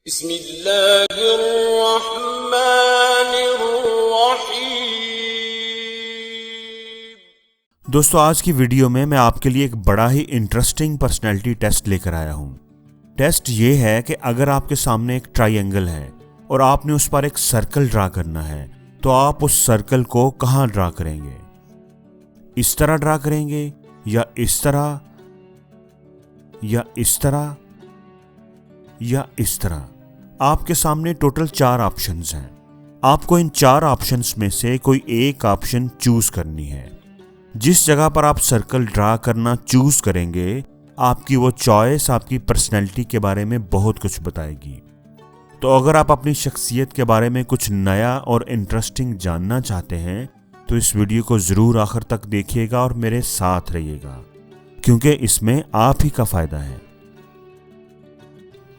बिस्मिल्लाहिर्रहमानिर्रहीम। दोस्तों, आज की वीडियो में मैं आपके लिए एक बड़ा ही इंटरेस्टिंग पर्सनैलिटी टेस्ट लेकर आया हूं। टेस्ट ये है कि अगर आपके सामने एक ट्रायंगल है और आपने उस पर एक सर्कल ड्रा करना है तो आप उस सर्कल को कहां ड्रा करेंगे? इस तरह ड्रा करेंगे या इस तरह या इस तरह या इस तरह? आपके सामने टोटल 4 ऑप्शंस हैं। आपको इन 4 ऑप्शंस में से कोई एक ऑप्शन चूज करनी है। जिस जगह पर आप सर्कल ड्रा करना चूज करेंगे, आपकी वो चॉइस आपकी पर्सनैलिटी के बारे में बहुत कुछ बताएगी। तो अगर आप अपनी शख्सियत के बारे में कुछ नया और इंटरेस्टिंग जानना चाहते हैं तो इस वीडियो को ज़रूर आखिर तक देखिएगा और मेरे साथ रहिएगा, क्योंकि इसमें आप ही का फ़ायदा है।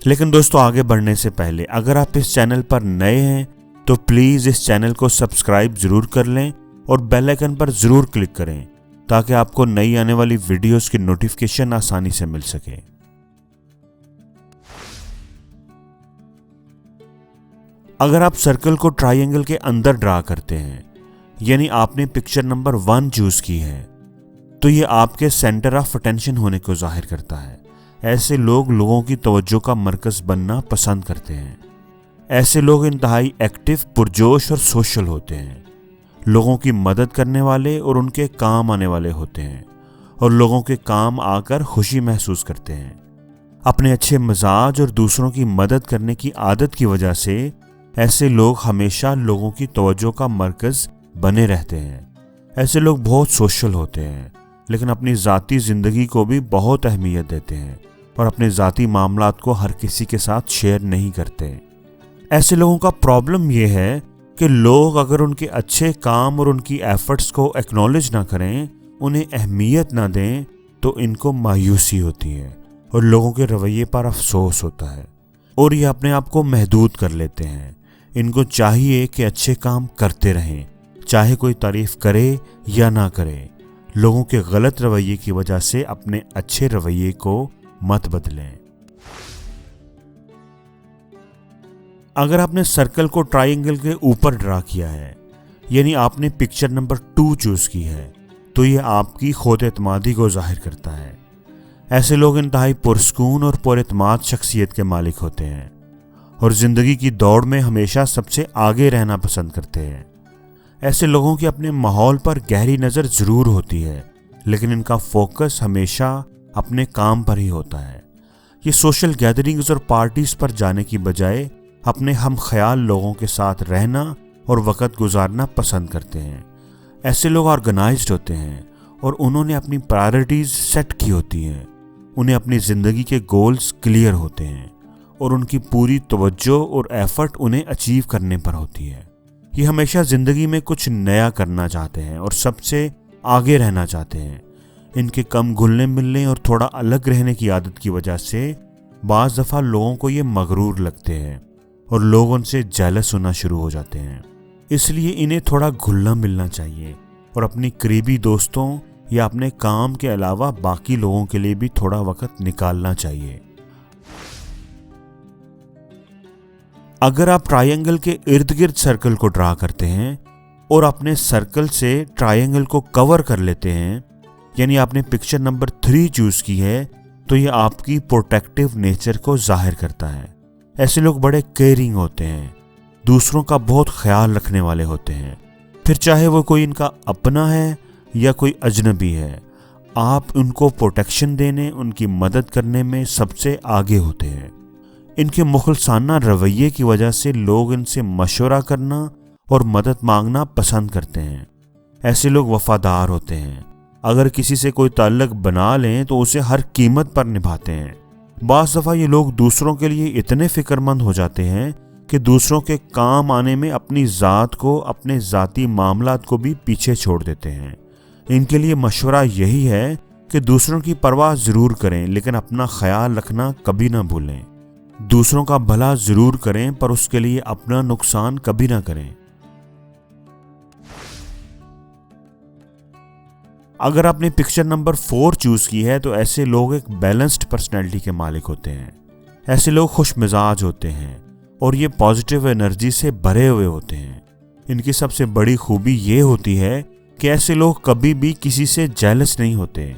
लेकिन दोस्तों, आगे बढ़ने से पहले अगर आप इस चैनल पर नए हैं तो प्लीज़ इस चैनल को सब्सक्राइब ज़रूर कर लें और बेल आइकन पर ज़रूर क्लिक करें ताकि आपको नई आने वाली वीडियोस की नोटिफिकेशन आसानी से मिल सके। अगर आप सर्कल को ट्रायंगल के अंदर ड्रा करते हैं, यानी आपने पिक्चर नंबर 1 चूज की है, तो ये आपके सेंटर ऑफ अटेंशन होने को जाहिर करता है। ऐसे लोग लोगों की तवज्जो का मरकज बनना पसंद करते हैं। ऐसे लोग इंतहाई एक्टिव, पुरजोश और सोशल होते हैं। लोगों की मदद करने वाले और उनके काम आने वाले होते हैं और लोगों के काम आकर खुशी महसूस करते हैं। अपने अच्छे मिजाज और दूसरों की मदद करने की आदत की वजह से ऐसे लोग हमेशा लोगों की तवज्जो का मरकज बने रहते हैं। ऐसे लोग बहुत सोशल होते हैं, लेकिन अपनी ज़ाती ज़िंदगी को भी बहुत अहमियत देते हैं और अपने ज़ाती मामलात को हर किसी के साथ शेयर नहीं करते। ऐसे लोगों का प्रॉब्लम यह है कि लोग अगर उनके अच्छे काम और उनकी एफर्ट्स को एक्नॉलेज ना करें, उन्हें अहमियत ना दें, तो इनको मायूसी होती है और लोगों के रवैये पर अफसोस होता है और ये अपने आप को महदूद कर लेते हैं। इनको चाहिए कि अच्छे काम करते रहें, चाहे कोई तारीफ करे या ना करे। लोगों के गलत रवैये की वजह से अपने अच्छे रवैये को मत बदलें। अगर आपने सर्कल को ट्रायंगल के ऊपर ड्रा किया है, यानी आपने पिक्चर नंबर 2 चूज की है, तो ये आपकी खुद एतमादी को जाहिर करता है। ऐसे लोग इंतहाई पुरस्कून और पुरएतमाद शख्सियत के मालिक होते हैं और ज़िंदगी की दौड़ में हमेशा सबसे आगे रहना पसंद करते हैं। ऐसे लोगों की अपने माहौल पर गहरी नज़र ज़रूर होती है, लेकिन इनका फोकस हमेशा अपने काम पर ही होता है। ये सोशल गैदरिंग्स और पार्टीज पर जाने की बजाय अपने हम ख्याल लोगों के साथ रहना और वक़्त गुजारना पसंद करते हैं। ऐसे लोग ऑर्गेनाइज्ड होते हैं और उन्होंने अपनी प्रायोरिटीज़ सेट की होती हैं। उन्हें अपनी ज़िंदगी के गोल्स क्लियर होते हैं और उनकी पूरी तवज्जो और एफर्ट उन्हें अचीव करने पर होती है। ये हमेशा ज़िंदगी में कुछ नया करना चाहते हैं और सबसे आगे रहना चाहते हैं। इनके कम घुलने मिलने और थोड़ा अलग रहने की आदत की वजह से बाज़ दफ़ा लोगों को ये मगरूर लगते हैं और लोग उनसे जेलस होना शुरू हो जाते हैं। इसलिए इन्हें थोड़ा घुलना मिलना चाहिए और अपनी करीबी दोस्तों या अपने काम के अलावा बाकी लोगों के लिए भी थोड़ा वक्त निकालना चाहिए। अगर आप ट्रायंगल के इर्द गिर्द सर्कल को ड्रा करते हैं और अपने सर्कल से ट्रायंगल को कवर कर लेते हैं, यानी आपने पिक्चर नंबर 3 चूज की है, तो ये आपकी प्रोटेक्टिव नेचर को जाहिर करता है। ऐसे लोग बड़े केयरिंग होते हैं, दूसरों का बहुत ख्याल रखने वाले होते हैं, फिर चाहे वो कोई इनका अपना है या कोई अजनबी है। आप उनको प्रोटेक्शन देने, उनकी मदद करने में सबसे आगे होते हैं। इनके मुखलसाना रवैये की वजह से लोग इनसे मशवरा करना और मदद मांगना पसंद करते हैं। ऐसे लोग वफादार होते हैं। अगर किसी से कोई ताल्लुक बना लें तो उसे हर कीमत पर निभाते हैं। बाज़ दफ़ा ये लोग दूसरों के लिए इतने फ़िक्रमंद हो जाते हैं कि दूसरों के काम आने में अपनी ज़ात को, अपने ज़ाती मामलात को भी पीछे छोड़ देते हैं। इनके लिए मशवरा यही है कि दूसरों की परवाह ज़रूर करें, लेकिन अपना ख्याल रखना कभी ना भूलें। दूसरों का भला ज़रूर करें, पर उसके लिए अपना नुकसान कभी ना करें। अगर आपने पिक्चर नंबर 4 चूज की है तो ऐसे लोग एक बैलेंस्ड पर्सनैलिटी के मालिक होते हैं। ऐसे लोग खुश मिजाज होते हैं और ये पॉजिटिव एनर्जी से भरे हुए होते हैं। इनकी सबसे बड़ी खूबी ये होती है कि ऐसे लोग कभी भी किसी से जेलस नहीं होते,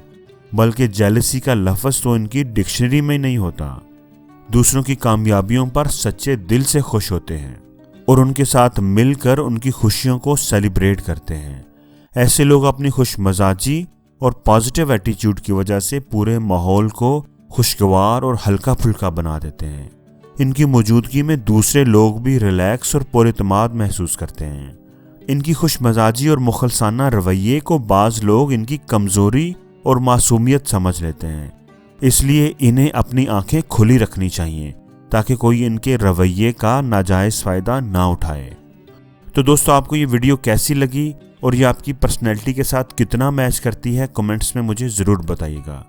बल्कि जेलसी का लफ्ज़ तो इनकी डिक्शनरी में नहीं होता। दूसरों की कामयाबियों पर सच्चे दिल से खुश होते हैं और उनके साथ मिलकर उनकी खुशियों को सेलिब्रेट करते हैं। ऐसे लोग अपनी खुश मजाजी और पॉजिटिव एटीट्यूड की वजह से पूरे माहौल को खुशगवार और हल्का फुल्का बना देते हैं। इनकी मौजूदगी में दूसरे लोग भी रिलैक्स और पुरइत्माद महसूस करते हैं। इनकी खुश मजाजी और मुखलसाना रवैये को बाज़ लोग इनकी कमज़ोरी और मासूमियत समझ लेते हैं, इसलिए इन्हें अपनी आंखें खुली रखनी चाहिए ताकि कोई इनके रवैये का नाजायज़ फ़ायदा ना उठाए। तो दोस्तों, आपको ये वीडियो कैसी लगी और ये आपकी पर्सनैलिटी के साथ कितना मैच करती है, कमेंट्स में मुझे ज़रूर बताइएगा।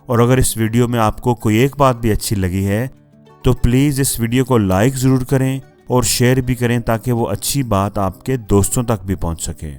और अगर इस वीडियो में आपको कोई एक बात भी अच्छी लगी है तो प्लीज़ इस वीडियो को लाइक ज़रूर करें और शेयर भी करें ताकि वो अच्छी बात आपके दोस्तों तक भी पहुंच सके।